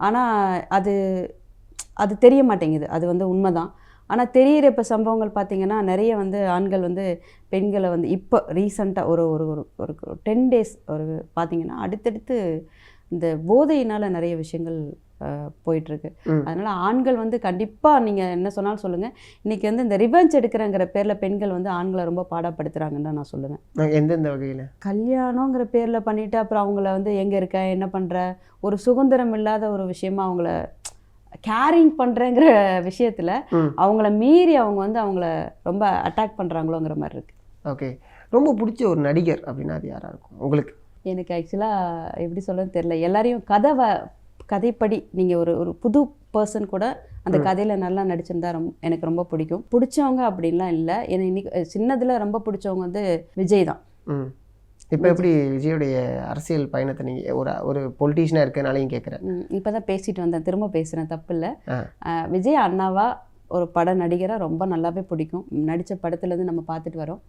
ஆனால் அது தெரிய மாட்டேங்குது. அது வந்து உண்மை தான். ஆனால் தெரிகிற இப்போ சம்பவங்கள் பார்த்திங்கன்னா நிறைய வந்து ஆண்கள் வந்து பெண்களை வந்து இப்போ ரீசண்டாக ஒரு ஒரு ஒரு 10 days ஒரு பார்த்திங்கன்னா அடுத்தடுத்து இந்த போதையினால் நிறைய விஷயங்கள் போயிட்டுருக்கு. அதனால் ஆண்கள் வந்து கண்டிப்பாக நீங்கள் என்ன சொன்னாலும் சொல்லுங்கள், இன்றைக்கி வந்து இந்த ரிவெஞ்ச் எடுக்கிறங்கிற பேரில் பெண்கள் வந்து ஆண்களை ரொம்ப பாடப்படுத்துகிறாங்கன்னு தான் நான் சொல்லுவேன். எந்தெந்த வகையில்? கல்யாணங்கிற பேரில் பண்ணிவிட்டு அப்புறம் அவங்கள வந்து எங்கே இருக்க, என்ன பண்ணுற, ஒரு சுதந்திரம் இல்லாத ஒரு விஷயமா அவங்கள கேரிங் பண்ணுறேங்கிற விஷயத்தில் அவங்கள மீறி அவங்க வந்து அவங்கள ரொம்ப அட்டாக் பண்ணுறாங்களோங்கிற மாதிரி இருக்குது. ஓகே, ரொம்ப பிடிச்ச ஒரு நடிகர் அப்படின்னா அது யாராக இருக்கும் உங்களுக்கு? எனக்கு ஆக்சுவலாக எப்படி சொல்லுன்னு தெரியல. எல்லாரையும் கதைப்படி நீங்கள் ஒரு புது பர்சன் கூட அந்த கதையில் நல்லா நடிச்சிருந்தா எனக்கு ரொம்ப பிடிக்கும். பிடிச்சவங்க அப்படின்லாம் இல்லை. ஏன்னா இன்னைக்கு சின்னதில் ரொம்ப பிடிச்சவங்க வந்து விஜய் தான். இப்போ எப்படி விஜயோடைய அரசியல் பயணத்தை நீங்கள் ஒரு பொலிட்டீஷியனாக இருக்கிறனாலையும் கேட்குறேன். இப்போ தான் பேசிட்டு வந்தேன், திரும்ப பேசுகிறேன், தப்பு இல்லை. விஜய் அண்ணாவா ஒரு பட நடிகராக ரொம்ப நல்லாவே பிடிக்கும். நடித்த படத்துலேருந்து நம்ம பார்த்துட்டு வரோம்.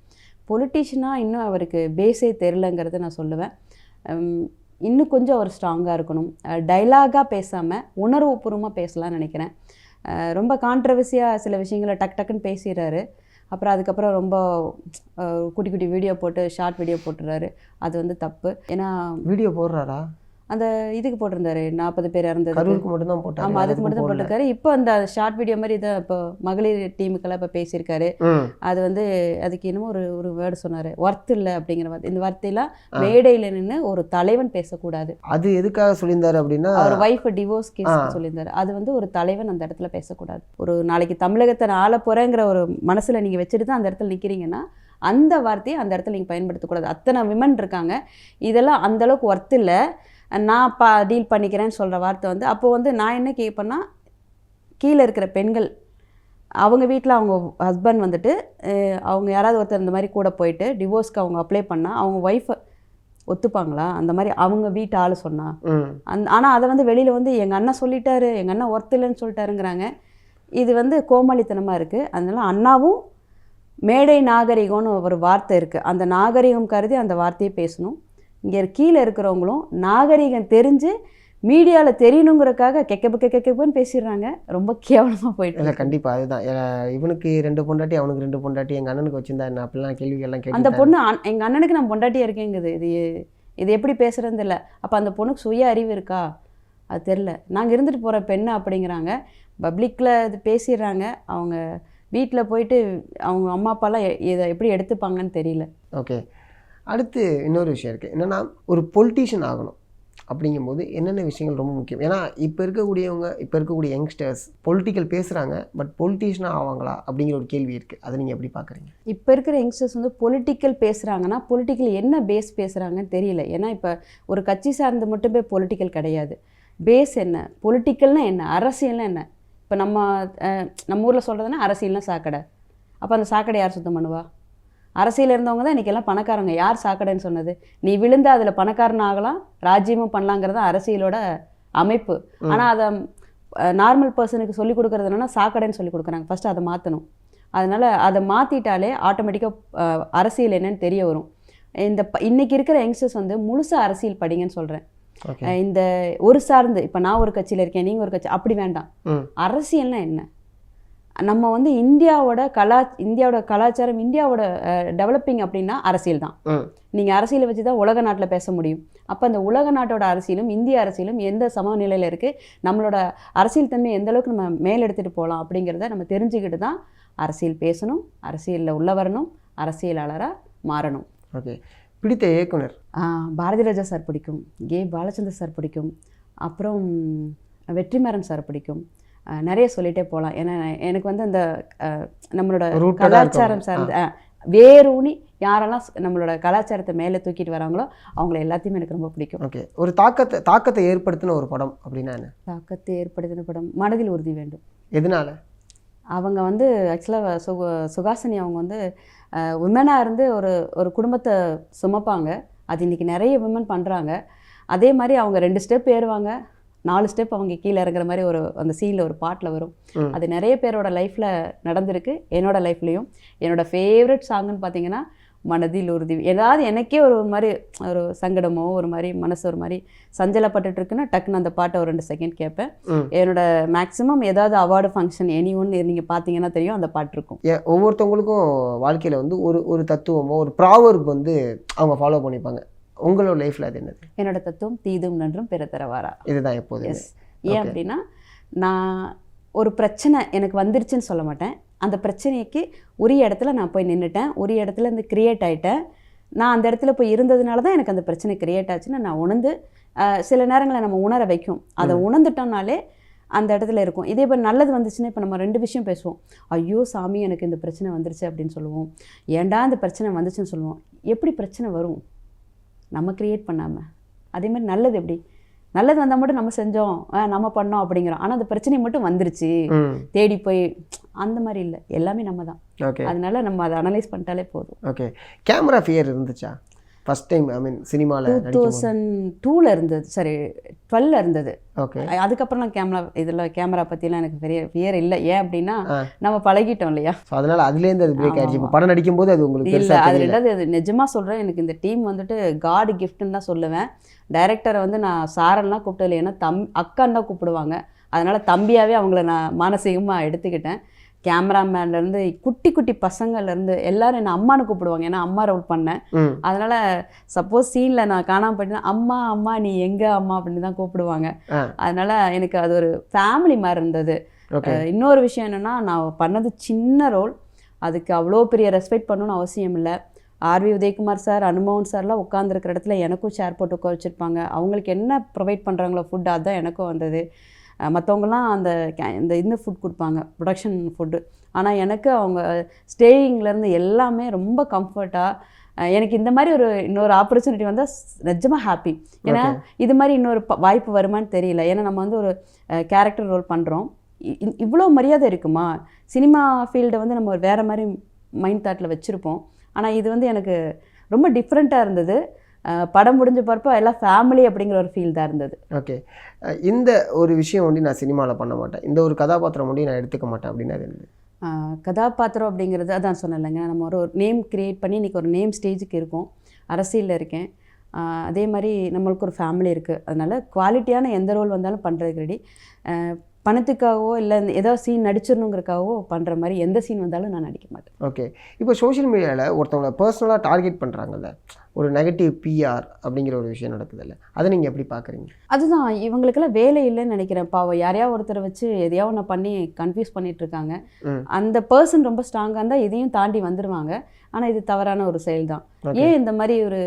பொலிட்டீஷியனாக இன்னும் அவருக்கு பேஸே தெரிலங்கிறத நான் சொல்லுவேன். இன்னும் கொஞ்சம் அவர் ஸ்ட்ராங்காக இருக்கணும். டைலாகாக பேசாமல் உணர்வுபூர்வமாக பேசலாம்னு நினைக்கிறேன். ரொம்ப கான்ட்ரவர்சியாக சில விஷயங்களை டக்குன்னு பேசிடுறாரு. அப்புறம் அதுக்கப்புறம் ரொம்ப குட்டி குட்டி வீடியோ போட்டு ஷார்ட் வீடியோ போட்டுறாரு. அது வந்து தப்பு. ஏன்னா வீடியோ போடுறாரா? அந்த இதுக்கு போட்டிருந்தாரு, 40 பேர் இறந்தது, கரூருக்கு மட்டும் தான் போட்டாரு. ஆமாம், அதுக்கு மட்டும் தான் போட்டிருக்காரு. இப்போ அந்த ஷார்ட் வீடியோ மாதிரி இதை இப்போ மகளிர் டீமுக்கெல்லாம் இப்போ பேசியிருக்காரு. அது வந்து அதுக்கு இன்னமும் ஒரு வேர்டு சொன்னார், ஒர்த் இல்லை அப்படிங்கிற வார்த்தை. இந்த வார்த்தையெல்லாம் மேடையில் நின்று ஒரு தலைவன் பேசக்கூடாது. அது எதுக்காக சொல்லியிருந்தாரு அப்படின்னா, அவர் ஒய்ஃப் டிவோர்ஸ் கேஸ் சொல்லியிருந்தாரு. அது வந்து ஒரு தலைவன் அந்த இடத்துல பேசக்கூடாது. ஒரு நாளைக்கு தமிழகத்தை ஆள போகிறேங்கிற ஒரு மனசில் நீங்கள் வச்சுட்டு தான் அந்த இடத்துல நிற்கிறீங்கன்னா அந்த வார்த்தையை அந்த இடத்துல நீங்கள் பயன்படுத்தக்கூடாது. அத்தனை விமன் இருக்காங்க, இதெல்லாம் அந்தளவுக்கு ஒர்த் இல்லை, நான் டீல் பண்ணிக்கிறேன்னு சொல்கிற வார்த்தை வந்து அப்போது வந்து நான் என்ன கேட்பேன்னா, கீழே இருக்கிற பெண்கள் அவங்க வீட்டில் அவங்க ஹஸ்பண்ட் வந்துட்டு அவங்க யாராவது ஒருத்தர் இந்த மாதிரி கூட போயிட்டு டிவோர்ஸ்க்கு அவங்க அப்ளை பண்ணால் அவங்க ஒய்ஃபை ஒத்துப்பாங்களா? அந்த மாதிரி அவங்க வீட்டு ஆள் சொன்னா ஆனால் அதை வந்து வெளியில் வந்து எங்கள் அண்ணன் சொல்லிட்டாரு, எங்கள் அண்ணன் ஒர்த் இல்லைன்னு சொல்லிட்டாருங்கிறாங்க. இது வந்து கோமாளித்தனமாக இருக்குது. அதனால அண்ணாவும் மேடை நாகரிகம்னு ஒரு வார்த்தை இருக்குது, அந்த நாகரிகம் கருதி அந்த வார்த்தையை பேசணும். இங்கே கீழே இருக்கிறவங்களும் நாகரிகம் தெரிஞ்சு மீடியாவில் தெரியணுங்கிறக்காக கெக்கப்புன்னு பேசிடுறாங்க. ரொம்ப கேவலமாக போயிட்டு இல்லை. கண்டிப்பாக அதுதான். இவனுக்கு 2 பொண்டாட்டி, அவனுக்கு 2 பொண்டாட்டி, எங்கள் அண்ணனுக்கு வச்சுருந்தா என்ன அப்படிலாம் கேள்விகள்லாம் கேட்டு அந்த பொண்ணு எங்கள் அண்ணனுக்கு நான் பொண்டாட்டியாக இருக்கேங்குது. இது எப்படி பேசுகிறது இல்லை. அப்போ அந்த பொண்ணுக்கு சுய அறிவு இருக்கா? அது தெரில. நாங்கள் இருந்துட்டு போகிற பெண்ணு அப்படிங்கிறாங்க. பப்ளிக்கில் இது பேசிடுறாங்க. அவங்க வீட்டில் போயிட்டு அவங்க அம்மா அப்பாலாம் இதை எப்படி எடுத்துப்பாங்கன்னு தெரியல. ஓகே, அடுத்து இன்னொரு விஷயம் இருக்குது. என்னென்னா, ஒரு பொலிட்டீஷியன் ஆகணும் அப்படிங்கும்போது என்னென்ன விஷயங்கள் ரொம்ப முக்கியம்? ஏன்னா இப்போ இருக்கக்கூடிய யங்ஸ்டர்ஸ் பொலிட்டிக்கல் பேசுகிறாங்க, பட் பொலிட்டீஷியனாக ஆவாங்களா அப்படிங்கிற ஒரு கேள்வி இருக்குது. அதை நீங்கள் எப்படி பார்க்குறீங்க? இப்போ இருக்கிற யங்ஸ்டர்ஸ் வந்து பொலிட்டிக்கல் பேசுகிறாங்கன்னா பொலிட்டிக்கல் என்ன பேஸ் பேசுகிறாங்கன்னு தெரியல. ஏன்னா இப்போ ஒரு கட்சி சார்ந்து மட்டுமே பொலிட்டிக்கல் கிடையாது. பேஸ் என்ன, பொலிட்டிக்கல்னா என்ன, அரசியல்னா என்ன? இப்போ நம்ம ஊரில் சொல்கிறதுனா அரசியல்னா சாக்கடை. அப்போ அந்த சாக்கடை யார் சுத்தம் பண்ணுவா? அரசியல் இருந்தவங்க தான் இன்றைக்கி எல்லாம் பணக்காரங்க. யார் சாக்கடைன்னு சொன்னது? நீ விழுந்து அதில் பணக்காரன் ஆகலாம், ராஜ்யமும் பண்ணலாங்கிறது தான் அரசியலோட அமைப்பு. ஆனால் அதை நார்மல் பர்சனுக்கு சொல்லிக் கொடுக்குறது என்னன்னா சாக்கடைன்னு சொல்லி கொடுக்குறாங்க. ஃபஸ்ட்டு அதை மாற்றணும். அதனால் அதை மாற்றிட்டாலே ஆட்டோமேட்டிக்காக அரசியல் என்னன்னு தெரிய வரும். இன்றைக்கி இருக்கிற யங்ஸ்டர்ஸ் வந்து முழுசாக அரசியல் படிங்கன்னு சொல்கிறேன். இந்த ஒரு சார்ந்து இப்போ நான் ஒரு கட்சியில் இருக்கேன், நீங்கள் ஒரு கட்சி, அப்படி வேண்டாம். அரசியல்னா என்ன? நம்ம வந்து இந்தியாவோட கலாச்சாரம், இந்தியாவோட டெவலப்பிங் அப்படின்னா அரசியல் தான். நீங்கள் அரசியலை வச்சு தான் உலக நாட்டில் பேச முடியும். அப்போ அந்த உலக நாட்டோட அரசியலும் இந்திய அரசியலும் எந்த சமநிலையில் இருக்குது, நம்மளோட அரசியல் தன்மை எந்த அளவுக்கு நம்ம மேலெடுத்துகிட்டு போகலாம் அப்படிங்கிறத நம்ம தெரிஞ்சுக்கிட்டு தான் அரசியல் பேசணும், அரசியலில் உள்ள வரணும், அரசியலாளராக மாறணும். ஓகே. பிடித்த இயக்குனர்? பாரதி ராஜா சார் பிடிக்கும், பாலச்சந்தர் சார் பிடிக்கும், அப்புறம் வெற்றிமாறன் சார் பிடிக்கும். நிறைய சொல்லிகிட்டே போகலாம். ஏன்னா எனக்கு வந்து அந்த நம்மளோட கலாச்சாரம் சார்ந்த வேரூனி யாரெல்லாம் நம்மளோட கலாச்சாரத்தை மேலே தூக்கிட்டு வராங்களோ அவங்கள எல்லாத்தையுமே எனக்கு ரொம்ப பிடிக்கும். ஓகே. ஒரு தாக்கத்தை ஏற்படுத்தின ஒரு படம் அப்படின்னா என்ன? தாக்கத்தை ஏற்படுத்தின படம் மனதில் உறுதி வேண்டும். எதனால? அவங்க வந்து ஆக்சுவலாக சுகாசினி அவங்க வந்து விமனாக இருந்து ஒரு குடும்பத்தை சுமப்பாங்க. அது இன்றைக்கி நிறைய விமன் பண்ணுறாங்க. அதே மாதிரி அவங்க 2 ஸ்டெப் ஏறுவாங்க, 4 ஸ்டெப் அவங்க கீழே இறங்குற மாதிரி அந்த சீனில் ஒரு பாட்டில் வரும். அது நிறைய பேரோட லைஃப்பில் நடந்திருக்கு, என்னோடய லைஃப்லேயும். என்னோடய ஃபேவரட் சாங்குன்னு பார்த்தீங்கன்னா மனதில் உறுதி. ஏதாவது எனக்கே ஒரு மாதிரி ஒரு சங்கடமோ ஒரு மாதிரி மனசு ஒரு மாதிரி சஞ்சலப்பட்டுட்டு இருக்குன்னா டக்குன்னு அந்த பாட்டை ஒரு 2 செகண்ட் கேட்பேன். என்னோட மேக்ஸிமம் ஏதாவது அவார்டு ஃபங்க்ஷன் நீங்கள் பார்த்தீங்கன்னா தெரியும், அந்த பாட்டு இருக்கும். ஒவ்வொருத்தவங்களுக்கும் வாழ்க்கையில் வந்து ஒரு தத்துவமோ ஒரு ப்ராவர்ப் வந்து அவங்க ஃபாலோ பண்ணிப்பாங்க. உங்களோட லைஃப்பில் அது என்னது? என்னோட தத்துவம் தீதும் நன்றும் பிற தரவாரா. இதுதான் எப்போது. ஏன் அப்படின்னா நான் ஒரு பிரச்சனை எனக்கு வந்துருச்சுன்னு சொல்ல மாட்டேன். அந்த பிரச்சனைக்கு உரிய இடத்துல நான் போய் நின்றுட்டேன், உரிய இடத்துல இருந்து கிரியேட் ஆகிட்டேன். நான் அந்த இடத்துல போய் இருந்ததுனால தான் எனக்கு அந்த பிரச்சனை கிரியேட் ஆச்சுன்னு நான் உணர்ந்து சில நேரங்களில் நம்ம உணர வைக்கும். அதை உணர்ந்துட்டோம்னாலே அந்த இடத்துல இருக்கும். இதே மாதிரி நல்லது வந்துச்சுன்னா இப்போ நம்ம 2 விஷயம் பேசுவோம். ஐயோ சாமி எனக்கு இந்த பிரச்சனை வந்துருச்சு அப்படின்னு சொல்லுவோம். ஏன்டா இந்த பிரச்சனை வந்துச்சுன்னு சொல்லுவோம். எப்படி பிரச்சனை வரும்? நம்ம கிரியேட் பண்ணாமல். அதே மாதிரி நல்லது எப்படி? நல்லது வந்தால் மட்டும் நம்ம செஞ்சோம், நம்ம பண்ணோம் அப்படிங்கிறோம். ஆனால் அந்த பிரச்சனை மட்டும் வந்துருச்சு தேடி போய், அந்த மாதிரி இல்லை, எல்லாமே நம்ம தான். ஓகே. அதனால நம்ம அதை அனலைஸ் பண்ணிட்டாலே போதும். ஓகே. கேமரா ஃபியர் இருந்துச்சா ஃபர்ஸ்ட் டைம்? ஐ மீன் சினிமாவில் 2002 இருந்தது, சரி 12 இருந்தது. ஓகே. அதுக்கப்புறம் நான் கேமரா பற்றிலாம் எனக்கு பெரிய ஃபியர் இல்லை. ஏன் அப்படின்னா நம்ம பழகிட்டோம் இல்லையா, அதனால அதுலேருந்து அது பிரேக் ஆயிடுச்சு. இப்போ படம் நடிக்கும் போது அது உங்களுக்கு இல்லை. அது ரெண்டாவது அது நிஜமாக சொல்கிறேன், எனக்கு இந்த டீம் வந்துட்டு காட் கிஃப்ட்னு தான் சொல்லுவேன். டைரக்டரை வந்து நான் சாரன்லாம் கூப்பிட்டதில்லை, ஏன்னா அக்கான்னு தான் கூப்பிடுவாங்க. அதனால் தம்பியாகவே அவங்கள நான் மானசீகமாக எடுத்துக்கிட்டேன். கேமராமேன்லேருந்து குட்டி குட்டி பசங்கள்லேருந்து எல்லாரும் என்னை அம்மானு கூப்பிடுவாங்க, ஏன்னா அம்மா ரோல் பண்ணேன். அதனால் சப்போஸ் சீனில் நான் காணாமல் போயிட்டேன்னா அம்மா அம்மா நீ எங்கே அம்மா அப்படின்னு தான் கூப்பிடுவாங்க. அதனால் எனக்கு அது ஒரு ஃபேமிலி மாதிரி இருந்தது. இன்னொரு விஷயம் என்னென்னா, நான் பண்ணது சின்ன ரோல், அதுக்கு அவ்வளோ பெரிய ரெஸ்பெக்ட் பண்ணணும்னு அவசியம் இல்லை. ஆர்வி உதயகுமார் சார், அனுமோகன் சார்லாம் உட்காந்துருக்கிற இடத்துல எனக்கும் சேர் போட்டு உட்கார வச்சுருப்பாங்க. அவங்களுக்கு என்ன ப்ரொவைட் பண்ணுறாங்களோ ஃபுட், அதுதான் எனக்கும் வந்தது. மற்றவங்களாம் இந்த ஃபுட் கொடுப்பாங்க, ப்ரொடக்ஷன் ஃபுட்டு. ஆனால் எனக்கு அவங்க ஸ்டேயிங்லேருந்து எல்லாமே ரொம்ப கம்ஃபர்ட்டாக. எனக்கு இந்த மாதிரி இன்னொரு ஆப்பர்ச்சுனிட்டி வந்தால் நிஜமாக ஹாப்பி. ஏன்னா இது மாதிரி இன்னொரு வாய்ப்பு வருமானு தெரியல. ஏன்னா நம்ம வந்து ஒரு கேரக்டர் ரோல் பண்ணுறோம், இவ்வளோ மரியாதை இருக்குமா? சினிமா ஃபீல்டை வந்து நம்ம வேறு மாதிரி மைண்ட் தாட்டில் வச்சுருப்போம். ஆனால் இது வந்து எனக்கு ரொம்ப டிஃப்ரெண்ட்டாக இருந்தது. படம் முடிஞ்ச பார்ப்போ எல்லாம் ஃபேமிலி அப்படிங்கிற ஒரு ஃபீல் தான் இருந்தது. ஓகே. இந்த ஒரு விஷயம் வந்து நான் சினிமாவில் பண்ண மாட்டேன், இந்த ஒரு கதாபாத்திரம் வந்து நான் எடுத்துக்க மாட்டேன் அப்படின்னா இருந்தது. கதாபாத்திரம் அப்படிங்கிறது அதான் சொன்னலைங்க, நம்ம ஒரு நேம் க்ரியேட் பண்ணி இன்றைக்கி ஒரு நேம் ஸ்டேஜுக்கு இருக்கோம், அரசியலில் இருக்கேன். அதே மாதிரி நம்மளுக்கு ஒரு ஃபேமிலி இருக்குது. அதனால் குவாலிட்டியான எந்த ரோல் வந்தாலும் பண்ணுறதுக்கு ரெடி. பணத்துக்காகவோ இல்லை ஏதோ சீன் நடிச்சிடணுங்கிறக்காகவோ பண்ணுற மாதிரி எந்த சீன் வந்தாலும் நான் நடிக்க மாட்டேன். ஓகே. இப்போ சோஷியல் மீடியாவில் ஒருத்தவங்களை பர்சனலாக டார்கெட் பண்ணுறாங்கல்ல, ஒரு நெகட்டிவ் பிஆர் அப்படிங்கிற ஒரு விஷயம் நடக்குதுல்ல, அதை நீங்கள் எப்படி பார்க்குறீங்க? அதுதான் இவங்களுக்கெல்லாம் வேலை இல்லைன்னு நினைக்கிறேன். பாவம் யாரையா ஒருத்தரை வச்சு எதையாவது ஒன்று பண்ணி கன்ஃபியூஸ் பண்ணிகிட்ருக்காங்க. அந்த பர்சன் ரொம்ப ஸ்ட்ராங்காக இருந்தால் இதையும் தாண்டி வந்துடுவாங்க. ஆனால் இது தவறான ஒரு செயல் தான். ஏன் இந்த மாதிரி ஒரு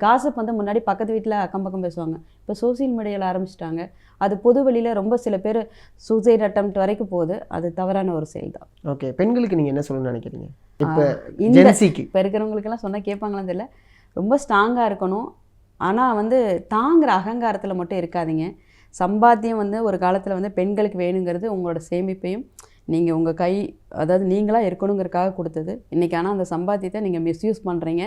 காசப் வந்து முன்னாடி பக்கத்து வீட்டில் அக்கம் பக்கம் பேசுவாங்க, இப்போ சோசியல் மீடியாவில் ஆரம்பிச்சிட்டாங்க. அது பொது வெளியில் ரொம்ப சில பேர் சூசைட் அட்டெம்ப்ட் வரைக்கும் போகுது. அது தவறான ஒரு செயல் தான். ஓகே, பெண்களுக்கு நீங்கள் என்ன சொல்லணும்னு நினைக்கிறீங்க? இப்போ இப்போ இருக்கிறவங்களுக்கெல்லாம் சொன்னால் கேட்பாங்களான்னு தெரியல. ரொம்ப ஸ்ட்ராங்காக இருக்கணும். ஆனால் வந்து தாங்குற அகங்காரத்தில் மட்டும் இருக்காதீங்க. சம்பாத்தியம் வந்து ஒரு காலத்தில் வந்து பெண்களுக்கு வேணுங்கிறது உங்களோட சேமிப்பையும் நீங்கள் உங்கள் கை, அதாவது நீங்களாக இருக்கணுங்கிறதுக்காக கொடுத்தது. இன்றைக்கி ஆனால் அந்த சம்பாத்தியத்தை நீங்கள் மிஸ்யூஸ் பண்ணுறீங்க.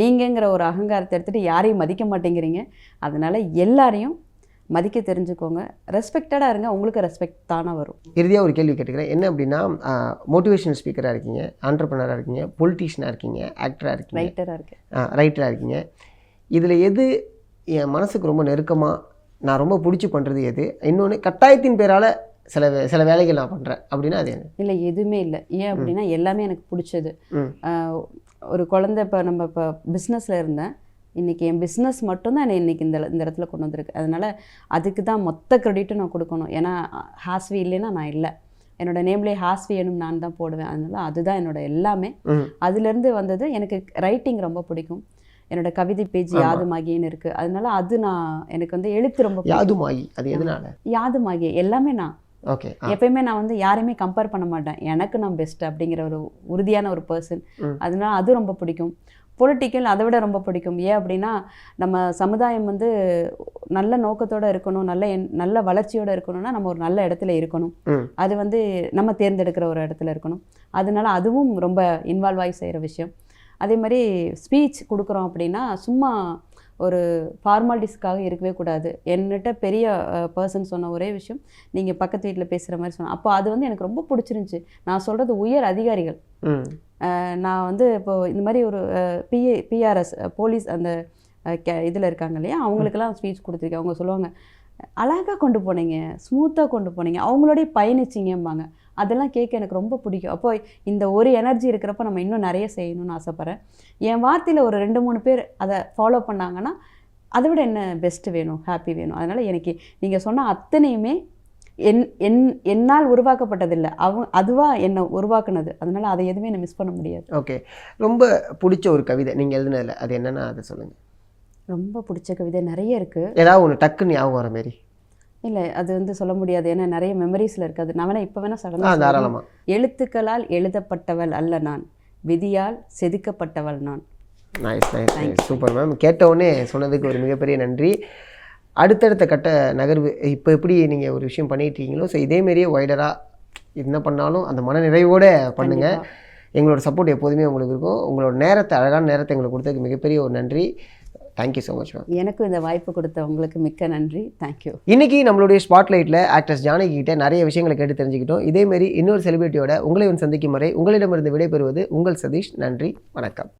நீங்கங்கிற ஒரு அகங்காரத்தை எடுத்துகிட்டு யாரையும் மதிக்க மாட்டேங்கிறீங்க. அதனால் எல்லாரையும் மதிக்க தெரிஞ்சுக்கோங்க. ரெஸ்பெக்டடாக இருங்க, உங்களுக்கு ரெஸ்பெக்ட் தானே வரும். இறுதியாக ஒரு கேள்வி கேட்டுக்கிறேன். என்ன அப்படின்னா, மோட்டிவேஷனல் ஸ்பீக்கராக இருக்கீங்க, ஆண்டர்ப்ரனராக இருக்கீங்க, பொலிட்டீஷியனாக இருக்கீங்க, ஆக்டராக இருக்கீங்க, ரைட்டராக இருக்கீங்க. இதில் எது என் மனசுக்கு ரொம்ப நெருக்கமாக நான் ரொம்ப பிடிச்சி பண்ணுறது எது? இன்னொன்று, கட்டாயத்தின் பேரால் சில வேலைகள் நான் பண்ணுறேன் அப்படின்னா அது என்ன? இல்லை, எதுவுமே இல்லை. ஏன் அப்படின்னா எல்லாமே எனக்கு பிடிச்சது. ஒரு குழந்தை, இப்போ நம்ம இப்போ பிஸ்னஸில் இருந்தேன். இன்றைக்கி என் பிஸ்னஸ் மட்டும்தான் என்னை இன்றைக்கி இந்த இடத்துல கொண்டு வந்திருக்கு. அதனால் அதுக்கு தான் மொத்த க்ரெடிட்டும் நான் கொடுக்கணும். ஏன்னா ஹாஸ்வி இல்லைன்னா நான் இல்லை. என்னோடய நேம்லேயே ஹாஸ்வி எனும் நான் தான் போடுவேன். அதனால் அதுதான் என்னோடய எல்லாமே. அதுலேருந்து வந்தது. எனக்கு ரைட்டிங் ரொம்ப பிடிக்கும். என்னோட கவிதை பேஜ் யாதுமாகின்னு இருக்குது. அதனால அது எனக்கு வந்து எழுத்து ரொம்ப யாதுமாகி. அது எதனால? யாதுமாகி எல்லாமே நான் ஓகே. எப்பயுமே நான் வந்து யாரையுமே கம்பேர் பண்ண மாட்டேன். எனக்கு நான் பெஸ்ட் அப்படிங்கிற ஒரு உறுதியான ஒரு பர்சன். அதனால அது ரொம்ப பிடிக்கும். பொலிட்டிக்கல் அதை விட ரொம்ப பிடிக்கும். ஏன் அப்படின்னா, நம்ம சமுதாயம் வந்து நல்ல நோக்கத்தோடு இருக்கணும், நல்ல வளர்ச்சியோடு இருக்கணும்னா நம்ம ஒரு நல்ல இடத்துல இருக்கணும். அது வந்து நம்ம தேர்ந்தெடுக்கிற ஒரு இடத்துல இருக்கணும். அதனால அதுவும் ரொம்ப இன்வால்வ் ஆகி செய்கிற விஷயம். அதே மாதிரி ஸ்பீச் கொடுக்குறோம் அப்படின்னா சும்மா ஒரு ஃபார்மாலிட்டிஸ்க்காக இருக்கவே கூடாது. என்கிட்ட பெரிய பர்சன் சொன்ன ஒரே விஷயம், நீங்கள் பக்கத்து வீட்டில் பேசுகிற மாதிரி சொன்னேன். அப்போ அது வந்து எனக்கு ரொம்ப பிடிச்சிருந்துச்சி. நான் சொல்கிறது உயர் அதிகாரிகள். நான் வந்து இப்போது இந்த மாதிரி ஒரு பிஆர்எஸ் போலீஸ் அந்த இதில் இருக்காங்க இல்லையா, அவங்களுக்கெல்லாம் ஸ்பீச் கொடுத்துருக்கேன். அவங்க சொல்லுவாங்க, அழகாக கொண்டு போனீங்க, ஸ்மூத்தாக கொண்டு போனீங்க, அவங்களோடய பயணிச்சிங்கம்பாங்க. அதெல்லாம் கேட்க எனக்கு ரொம்ப பிடிக்கும். அப்போ இந்த ஒரு எனர்ஜி இருக்கிறப்ப நம்ம இன்னும் நிறைய செய்யணும்னு ஆசைப்பட்றேன். என் வார்த்தையில் ஒரு 2-3 பேர் அதை ஃபாலோ பண்ணாங்கன்னா அதை விட என்ன பெஸ்ட்டு வேணும், ஹாப்பி வேணும். அதனால் எனக்கு நீங்கள் சொன்ன அத்தனையுமே என்னால் உருவாக்கப்பட்டதில்லை, அதுவாக என்னை உருவாக்குனது. அதனால் அதை எதுவுமே என்னை மிஸ் பண்ண முடியாது. ஓகே, ரொம்ப பிடிச்ச ஒரு கவிதை நீங்கள் எழுதுனதில்ல, அது என்னென்னா அதை சொல்லுங்கள். ரொம்ப பிடிச்ச கவிதை நிறைய இருக்குது. ஏதாவது ஒன்று டக்குன்னு ஞாபகம் வர மாரி? இல்லை, அது வந்து சொல்ல முடியாது. ஏன்னா நிறைய மெமரிஸில் இருக்காது. நான் வேணால் இப்போ வேணால் சடனாக தாராளமாக. எழுத்துக்களால் எழுதப்பட்டவள் அல்ல நான், விதியால் செதுக்கப்பட்டவள் நான். Nice nice nice, super ma'am. கேட்டவுடனே சொன்னதுக்கு ஒரு மிகப்பெரிய நன்றி. அடுத்தடுத்த கட்ட நகர்வு இப்போ எப்படி நீங்கள் ஒரு விஷயம் பண்ணிகிட்ருக்கீங்களோ, ஸோ இதேமாரியே வைடராக என்ன பண்ணாலும் அந்த மன நிறைவோடு பண்ணுங்கள். எங்களோட சப்போர்ட் எப்போதுமே உங்களுக்கு இருக்கும். உங்களோட நேரத்தை, அழகான நேரத்தை எங்களுக்கு கொடுத்ததுக்கு மிகப்பெரிய ஒரு நன்றி. Thank you so much ma'am. எனக்கும் இந்த வாய்ப்பு கொடுத்த உங்களுக்கு மிக்க நன்றி. தேங்க்யூ. இன்றைக்கி நம்மளுடைய ஸ்பாட்லைட்டில் ஆக்ட்ரஸ் ஜானகி கிட்ட நிறைய விஷயங்களை கேட்டு தெரிஞ்சுக்கிட்டோம். இதேமாரி இன்னொரு செலிபிரிட்டியோட உங்களை சந்திக்கும் வரை உங்களிடமிருந்து விடைபெறுவது உங்கள் சதீஷ். நன்றி, வணக்கம்.